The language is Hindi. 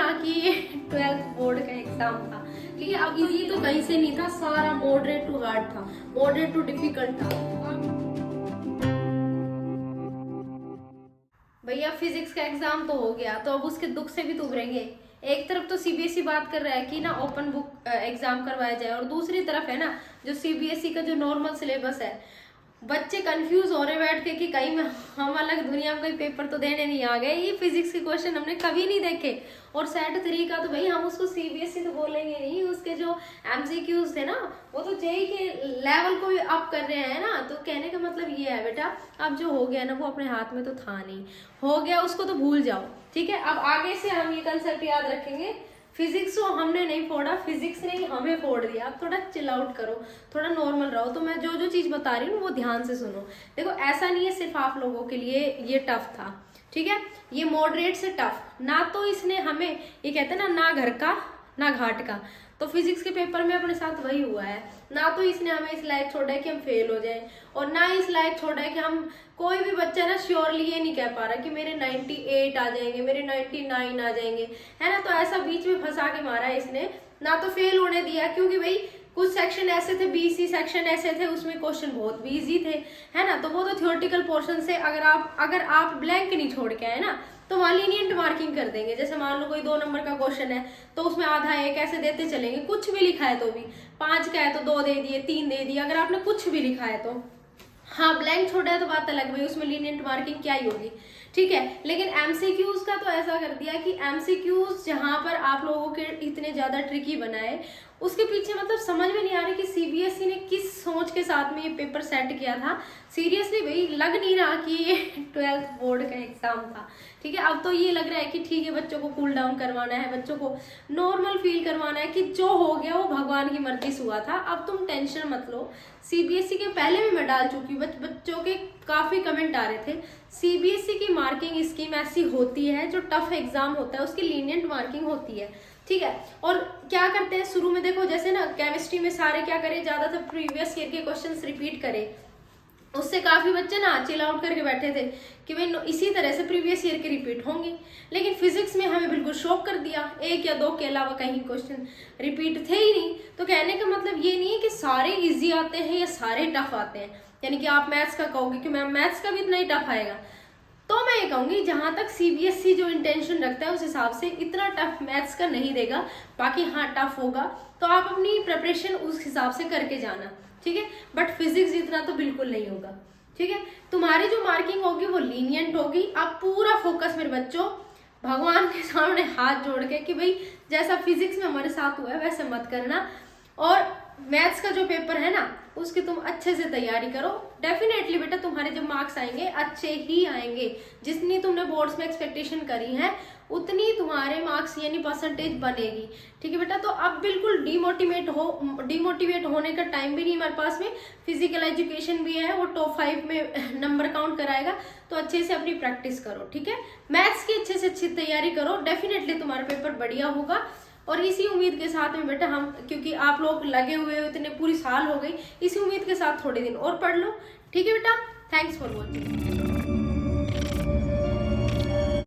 रहा कि ये 12th बोर्ड का एग्जाम था, ठीक है। अब इजी तो कहीं से नहीं था, सारा मॉडरेट टू हार्ड था, मॉडरेट टू डिफिकल्ट था। भैया फिजिक्स का एग्जाम तो हो गया, तो अब उसके दुख से भी तो उभरेंगे। एक तरफ तो सीबीएसई बात कर रहा है कि ना ओपन बुक एग्जाम करवाया जाए, और दूसरी तरफ है ना जो सीबीएसई का जो नॉर्मल सिलेबस है, बच्चे कंफ्यूज हो रहे बैठ के कि कहीं में हम अलग दुनिया में कोई पेपर तो देने नहीं आ गए, ये फिजिक्स के क्वेश्चन हमने कभी नहीं देखे। और सेट 3 का तो भाई हम उसको सीबीएसई तो बोलेंगे नहीं, उसके जो एमसीक्यूज थे ना वो तो जेई के लेवल को भी अप कर रहे हैं ना। तो कहने का मतलब ये है बेटा, अब जो हो गया ना वो अपने हाथ में तो था नहीं, हो गया उसको तो भूल जाओ, ठीक है। अब आगे से हम ये कंसेप्ट याद रखेंगे, फिजिक्स को हमने नहीं फोड़ा, फिजिक्स ने ही हमें फोड़ दिया। अब थोड़ा चिल आउट करो, थोड़ा नॉर्मल रहो। तो मैं जो जो चीज बता रही हूँ वो ध्यान से सुनो। देखो ऐसा नहीं है सिर्फ आप लोगों के लिए ये टफ था, ठीक है, ये मॉडरेट से टफ ना। तो इसने हमें ये कहते हैं ना घर का ना घाट का, तो फिजिक्स के पेपर में अपने साथ वही हुआ है। ना तो इसने हमें इस लायक छोड़ा है कि हम फेल हो जाएं, और ना इस लायक छोड़ा है कि हम, कोई भी बच्चा ना श्योरली ये नहीं कह पा रहा कि मेरे 98 आ जाएंगे, मेरे 99 आ जाएंगे, है ना। तो ऐसा बीच में फंसा के मारा है इसने, ना तो फेल होने दिया, क्योंकि भाई कुछ सेक्शन ऐसे थे, बीसी सेक्शन ऐसे थे उसमें क्वेश्चन बहुत भी इजी थे, है ना। तो वो तो थ्योरेटिकल पोर्शन से अगर आप ब्लैंक नहीं छोड़ के आए ना तो वहां लीनियंट मार्किंग कर देंगे। जैसे मान लो कोई 2 नंबर का क्वेश्चन है तो उसमें आधा 1 ऐसे देते चलेंगे, कुछ भी लिखा है तो भी, 5 का है तो 2 दे दिए, 3 दे दिए, अगर आपने कुछ भी लिखा है तो। हाँ ब्लैंक छोड़ा है तो बात अलग, भाई उसमें लीनियंट मार्किंग क्या ही होगी, ठीक है। लेकिन एमसीक्यूज का तो ऐसा कर दिया कि एमसीक्यूज जहां पर आप लोगों के इतने ज्यादा ट्रिकी बनाए, उसके पीछे मतलब समझ में नहीं आ रही कि सीबीएसई ने किस सोच के साथ में ये पेपर सेट किया था। सीरियसली भाई लग नहीं रहा कि ये 12th बोर्ड का एग्जाम था, ठीक है। अब तो ये लग रहा है कि ठीक है बच्चों को कूल डाउन करवाना है, बच्चों को नॉर्मल फील करवाना है कि जो हो गया वो भगवान की मर्जी से हुआ था, अब तुम टेंशन मत लो। सीबीएसई के पहले भी मैं डाल चुकी हूँ, बच्चों के काफी कमेंट आ रहे थे। सीबीएसई की मार्किंग स्कीम ऐसी होती है, जो टफ एग्जाम होता है उसकी लीनियंट मार्किंग होती है, ठीक है। और क्या करते हैं शुरू में, देखो जैसे ना केमिस्ट्री में सारे क्या करें, ज्यादातर प्रीवियस ईयर के क्वेश्चंस रिपीट करें, उससे काफी बच्चे ना चिल आउट करके बैठे थे कि भाई इसी तरह से प्रीवियस ईयर के रिपीट होंगे। लेकिन फिजिक्स में हमें बिल्कुल शॉक कर दिया, 1 या 2 के अलावा कहीं क्वेश्चन रिपीट थे ही नहीं। तो कहने का मतलब ये नहीं है कि सारे इजी आते हैं या सारे टफ आते हैं, यानी कि आप मैथ्स का कहोगे कि मैम मैथ्स का भी इतना ही टफ आएगा, तो मैं ये कहूंगी जहां तक सीबीएसई जो इंटेंशन रखता है उस हिसाब से इतना टफ मैथ्स का नहीं देगा। बाकी हाँ टफ होगा तो आप अपनी प्रिपरेशन उस हिसाब से करके जाना, ठीक है। बट फिजिक्स जितना तो बिल्कुल नहीं होगा, ठीक है। तुम्हारी जो मार्किंग होगी वो लीनियंट होगी। आप पूरा फोकस मेरे बच्चों भगवान के सामने हाथ जोड़ के कि भाई जैसा फिजिक्स में हमारे साथ हुआ है वैसे मत करना, और मैथ्स का जो पेपर है ना उसकी तुम अच्छे से तैयारी करो। डेफिनेटली बेटा तुम्हारे जब मार्क्स आएंगे अच्छे ही आएंगे, जितनी तुमने बोर्ड्स में एक्सपेक्टेशन करी है उतनी तुम्हारे मार्क्स यानी परसेंटेज बनेगी, ठीक है बेटा। तो अब बिल्कुल डिमोटिवेट होने का टाइम भी नहीं हमारे पास में। फिजिकल एजुकेशन भी है, वो टॉप 5 में नंबर काउंट कराएगा, तो अच्छे से अपनी प्रैक्टिस करो, ठीक है। मैथ्स की अच्छे से अच्छी तैयारी करो, डेफिनेटली तुम्हारा पेपर बढ़िया होगा। और इसी उम्मीद के साथ में बेटा हम, क्योंकि आप लोग लगे हुए हो इतने पूरी साल हो गई, इसी उम्मीद के साथ थोड़े दिन और पढ़ लो, ठीक है बेटा। Thanks for watching.